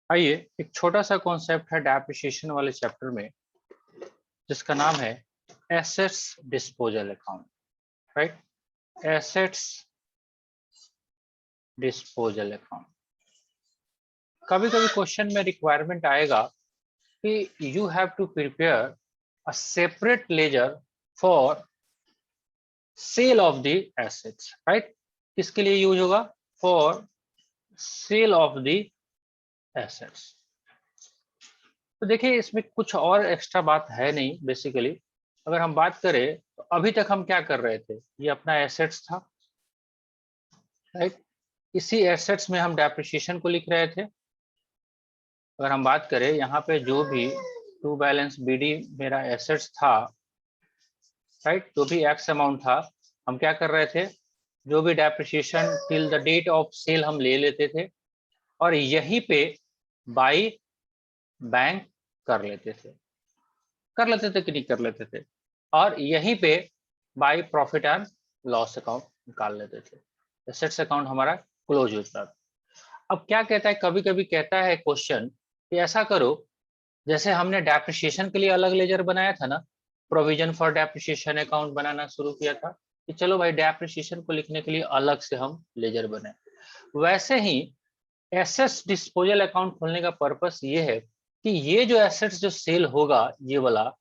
आइए एक छोटा सा कॉन्सेप्ट है डेप्रिसिएशन वाले चैप्टर में, जिसका नाम है assets disposal account. Right, assets disposal account. कभी कभी क्वेश्चन में रिक्वायरमेंट आएगा कि you have to prepare a separate ledger for sale of the assets. Right, किसके लिए यूज होगा? For sale of the assets. तो देखिए इसमें कुछ और एक्स्ट्रा बात है नहीं। बेसिकली अगर हम बात करें तो अभी तक हम क्या कर रहे थे, ये अपना एसेट्स था। राइट, इसी एसेट्स में हम डेप्रिसिएशन को लिख रहे थे। अगर हम बात करें यहाँ पे जो भी टू बैलेंस बीडी मेरा एसेट्स था, राइट, जो भी एक्स अमाउंट था, हम क्या कर रहे थे, जो भी depreciation till the date of sale हम ले लेते थे और यहीं पे बाई बैंक कर लेते थे। कि नहीं कर लेते थे, और यहीं पे by profit and loss account निकाल लेते थे। एसेट्स अकाउंट हमारा क्लोज होता था। अब क्या कहता है, कभी कभी कहता है क्वेश्चन कि ऐसा करो, जैसे हमने डेप्रिसिएशन के लिए अलग लेजर बनाया था ना, प्रोविजन फॉर डेप्रिसिएशन अकाउंट बनाना शुरू किया था कि चलो भाई डेप्रिसिएशन को लिखने के लिए अलग से हम लेजर बनाए, वैसे ही एसेट्स डिस्पोजल अकाउंट खोलने का पर्पस ये है कि ये जो एसेट्स जो सेल होगा, ये वाला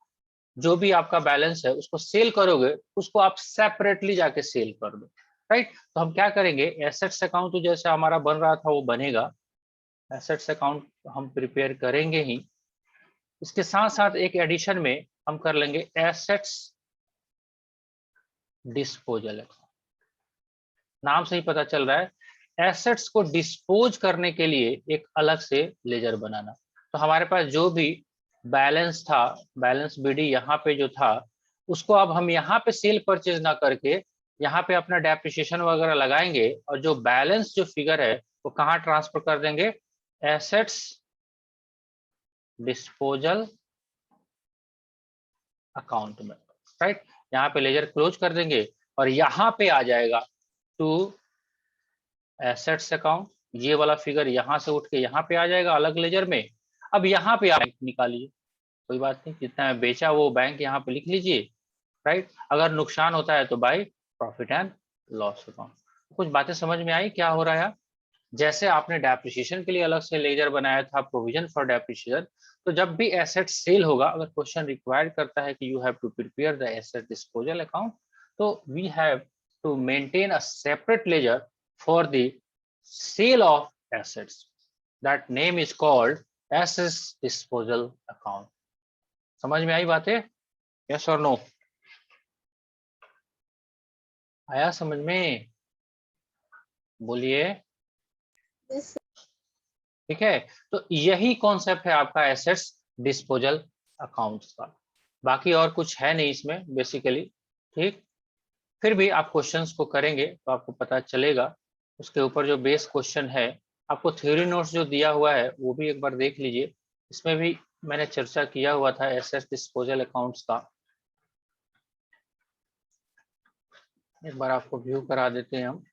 जो भी आपका बैलेंस है उसको सेल करोगे, उसको आप सेपरेटली जाके सेल कर दो। राइट, तो हम क्या करेंगे, एसेट्स अकाउंट तो जैसे हमारा बन रहा था वो बनेगा, एसेट्स अकाउंट हम प्रिपेयर करेंगे ही। इसके साथ साथ एक एडिशन में हम कर लेंगे एसेट्स डिस्पोजल अकाउंट। नाम से ही पता चल रहा है एसेट्स को डिस्पोज करने के लिए एक अलग से लेजर बनाना। तो हमारे पास जो भी बैलेंस था, बैलेंस बीडी यहाँ पे जो था, उसको अब हम यहाँ पे सेल परचेज ना करके यहाँ पे अपना डेप्रिसिएशन वगैरह लगाएंगे, और जो बैलेंस जो फिगर है वो कहाँ ट्रांसफर कर देंगे, एसेट्स डिस्पोजल अकाउंट में। राइट, यहाँ पे लेजर क्लोज कर देंगे और यहाँ पे आ जाएगा टू एसेट्स अकाउंट। ये वाला फिगर यहाँ से उठ के यहाँ पे आ जाएगा अलग लेजर में। अब यहाँ पे आप निकालिए, कोई बात नहीं, जितना बेचा वो बैंक यहाँ पे लिख लीजिए। राइट, अगर नुकसान होता है तो by profit and loss account. कुछ बातें समझ में आई क्या हो रहा है? जैसे आपने डेप्रिसिएशन के लिए अलग से लेजर बनाया था, प्रोविजन फॉर डेप्रिसिएशन, तो जब भी एसेट सेल होगा, अगर क्वेश्चन रिक्वायर्ड करता है कि you have to prepare the asset disposal account, तो we have to maintain a separate ledger for the sale of assets. That name is called assets disposal account. समझ में आई बातें? Yes और नो? आया समझ में? बोलिए। ठीक है, तो यही कॉन्सेप्ट है आपका एसेट्स डिस्पोजल अकाउंट्स का। बाकी और कुछ है नहीं इसमें बेसिकली। ठीक, फिर भी आप क्वेश्चंस को करेंगे तो आपको पता चलेगा। उसके ऊपर जो बेस क्वेश्चन है, आपको थ्योरी नोट्स जो दिया हुआ है वो भी एक बार देख लीजिए। इसमें भी मैंने चर्चा किया हुआ था एसेट्स डिस्पोजल अकाउंट्स का। एक बार आपको व्यू करा देते हैं हम।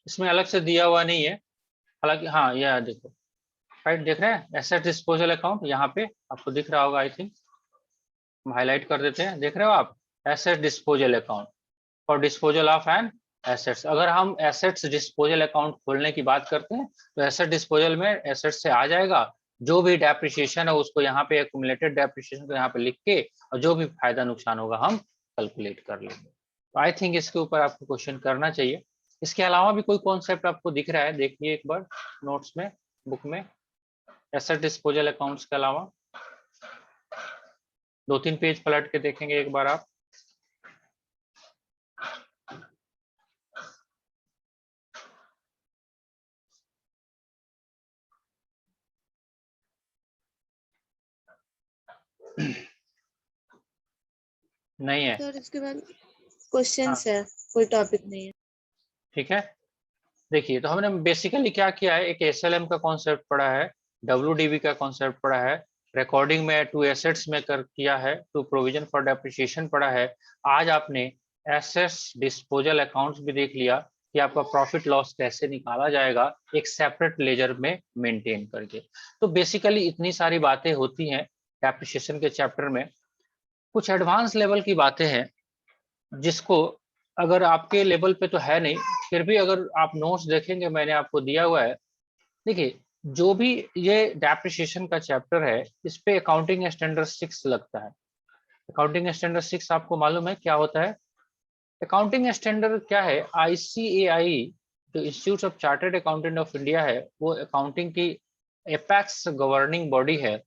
इसमें अलग से दिया हुआ नहीं है, हालांकि हाँ यह देखो, राइट, देख रहे हैं एसेट डिस्पोजल अकाउंट, यहाँ पे आपको दिख रहा होगा आई थिंक। हम हाईलाइट कर देते हैं, देख रहे हो आप, asset disposal account for disposal of an assets. अगर हम एसेट्स डिस्पोजल अकाउंट खोलने की बात करते हैं तो एसेट डिस्पोजल में एसेट्स से आ जाएगा, जो भी डेप्रिसिएशन है उसको यहाँ पे एक्यूमुलेटेड डेप्रिसिएशन को यहाँ पे लिख के, और जो भी फायदा नुकसान होगा हम कैलकुलेट कर लेंगे। तो आई थिंक इसके ऊपर आपको क्वेश्चन करना चाहिए। इसके अलावा भी कोई कॉन्सेप्ट आपको दिख रहा है, देखिए एक बार नोट्स में, बुक में, एसेट डिस्पोजल अकाउंट्स के अलावा दो तीन पेज पलट के देखेंगे एक बार आप। नहीं है सर इसके बाद क्वेश्चंस हाँ है, कोई टॉपिक नहीं है। ठीक है। देखिए तो हमने बेसिकली क्या किया है, एक एसएलएम का कॉन्सेप्ट पढ़ा है, डब्ल्यूडीबी का कॉन्सेप्ट पढ़ा है, रिकॉर्डिंग में टू एसेट्स में कर किया है, टू प्रोविजन फॉर डेप्रिसिएशन पढ़ा है। आज आपने एसेट्स डिस्पोजल अकाउंट्स भी देख लिया कि आपका प्रॉफिट लॉस कैसे निकाला जाएगा एक सेपरेट लेजर में मेंटेन करके। तो बेसिकली इतनी सारी बातें होती हैं डेप्रिसिएशन के चैप्टर में। कुछ एडवांस लेवल की बातें हैं जिसको अगर आपके लेवल पे तो है नहीं, फिर भी अगर आप नोट्स देखेंगे मैंने आपको दिया हुआ है। देखिए जो भी ये डेप्रिसिएशन का चैप्टर है इस पे अकाउंटिंग स्टैंडर्ड 6 लगता है। अकाउंटिंग स्टैंडर्ड 6 आपको मालूम है क्या होता है? अकाउंटिंग स्टैंडर्ड क्या है? आईसीएआई जो institute of chartered accountant of India है, वो अकाउंटिंग की एपेक्स गवर्निंग बॉडी है।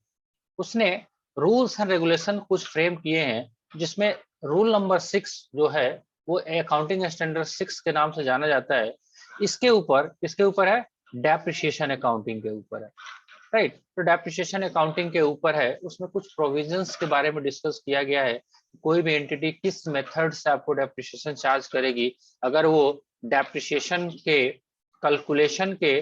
उसने रूल्स एंड रेगुलेशन कुछ फ्रेम किए हैं जिसमें रूल नंबर 6 जो है वो अकाउंटिंग स्टैंडर्ड 6 के नाम से जाना जाता है। इसके ऊपर है डेप्रिसिएशन अकाउंटिंग के ऊपर है, राइट। तो डेप्रिसिएशन अकाउंटिंग के ऊपर है, उसमें कुछ प्रोविजंस के बारे में डिस्कस किया गया है। कोई भी एंटिटी किस मेथड से आपको डेप्रिसिएशन चार्ज करेगी, अगर वो डेप्रिसिएशन के कैलकुलेशन के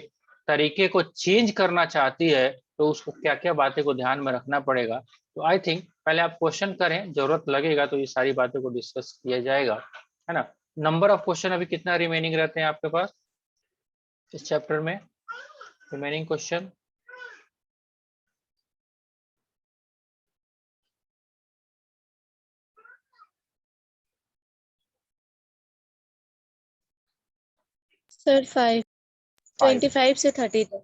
तरीके को चेंज करना चाहती है तो उसको क्या क्या बातें को ध्यान में रखना पड़ेगा। तो आई थिंक पहले आप क्वेश्चन करें, जरूरत लगेगा तो ये सारी बातों को डिस्कस किया जाएगा, है ना। नंबर ऑफ क्वेश्चन अभी कितना रिमेनिंग रहते हैं आपके पास इस चैप्टर में? रिमेनिंग क्वेश्चन सर 25 से 30 तक।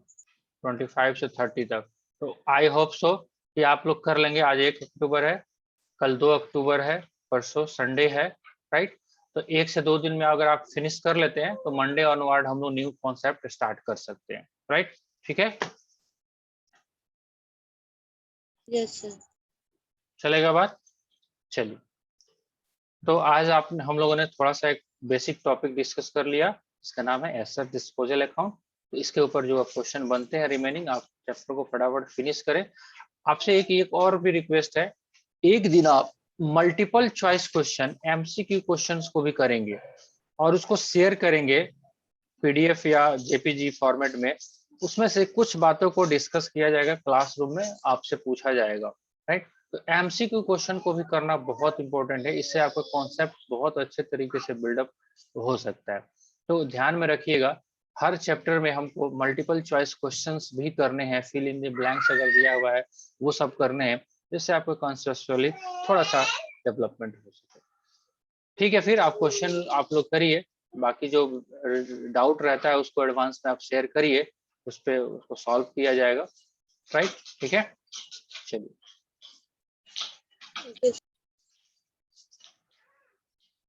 25 से 30 तक। तो आई होप सो कि आप लोग कर लेंगे। आज 1 अक्टूबर है, कल 2 अक्टूबर है, परसों संडे है, राइट। तो 1 से 2 दिन में अगर आप फिनिश कर लेते हैं तो मंडे ऑनवर्ड हम लोग न्यू कॉन्सेप्ट स्टार्ट कर सकते हैं, राइट। ठीक है, यस सर। चलेगा बात। चलिए, तो आज आप हम लोगों ने थोड़ा सा एक बेसिक टॉपिक डिस्कस कर लिया, इसका नाम है एसेट डिस्पोजल अकाउंट। तो इसके ऊपर जो क्वेश्चन बनते हैं रिमेनिंग, आप चैप्टर को फटाफट फिनिश करें। आपसे एक और भी रिक्वेस्ट है, एक दिन आप multiple choice question MCQ questions को भी करेंगे और उसको शेयर करेंगे पीडीएफ या जेपीजी फॉर्मेट में। उसमें से कुछ बातों को डिस्कस किया जाएगा, क्लासरूम में आपसे पूछा जाएगा, राइट। तो एमसीक्यू क्वेश्चन को भी करना बहुत इंपॉर्टेंट है, इससे आपका कॉन्सेप्ट बहुत अच्छे तरीके से बिल्डअप हो सकता है। तो ध्यान में रखिएगा, हर चैप्टर में हमको मल्टीपल चॉइस क्वेश्चंस भी करने हैं, फिल इन द ब्लैंक्स अगर दिया हुआ है वो सब करने हैं, जिससे आपको कॉन्सेप्चुअली थोड़ा सा डेवलपमेंट हो सके। ठीक है, फिर आप क्वेश्चन आप लोग करिए, बाकी जो डाउट रहता है उसको एडवांस में आप शेयर करिए, उस पर उसको सॉल्व किया जाएगा, राइट। ठीक है, चलिए।